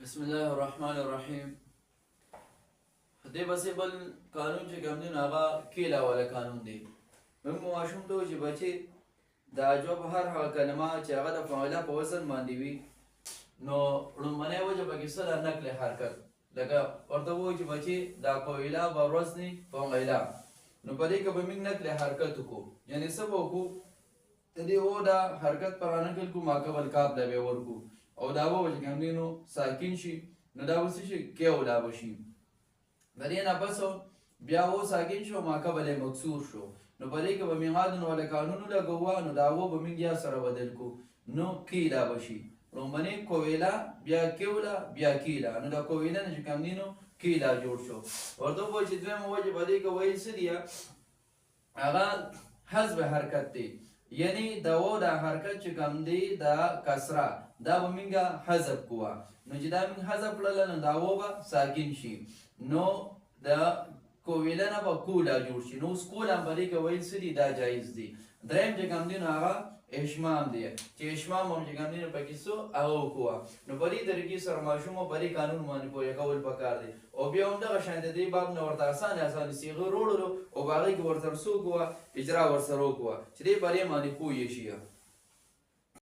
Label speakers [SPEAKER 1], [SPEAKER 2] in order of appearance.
[SPEAKER 1] بسم الله الرحمن الرحیم. دې بسې بل قانون چې کوم دی نو هغه کیله والا قانون دی. موږ ماشوم ته وایو چې بچې دا جو په هر هغه کلمه چې هغه د فاعله په وزن باندې وي نو لومړنۍ وجه پکې څه ده؟ نقل حرکت. لکه ورته ووایو چې بچې دا فاعله به وزن فاعله، نو په دې کې به موږ نقل حرکت وکړو. یعنې څه به وکړو؟ د دې او دا حرکت پر نقل کړو، ماقبل کاف له به ورکړو او دا به چې کوم دی نو ساکن شي، نو دا به څه شي؟ کې او دا به شي. د دې نه پس بیا و ساکن شو، ماقبل مکسور شو، نو په دې کې به میغادن ولا قانون لګوا، نو دا و به موږ یا سره بدل کو، نو کی دا به شي. لومړنۍ کویلا بیا کیولا بیا کیلا، نو دا کویلا نه چې کوم دی نو کیلا جوړ شو. ورته وایي چې دویمه وجه په دې کې وایي څه دی؟ هغه حذف حرکت دی. یعنی دا و دا حرکت چې کوم دی دا کسره دا به موږ حذف کوه، نو چې دا موږ حذف کړله نو دا و به ساکن شي، نو د کویله نه به کولا جوړ شي. نو اوس کولا هم په دې کې ویل څه دي؟ دا جایز دي. دریم چې کوم دی نو هغه اشمام دی، چې اشمام هم چې کوم دی نو پکې څه هغه وکوه. نو په دې طریقې سره ماشوم په دې قانون باندې پوهې کول پکار دی. او بیا هم دغه شان د دې باب نه ورته اسانه صیغې وروړلو او په هغې کې ورته څه وکوه؟ اجرا ورسره وکوه چې دې په دې باندې پوه شي.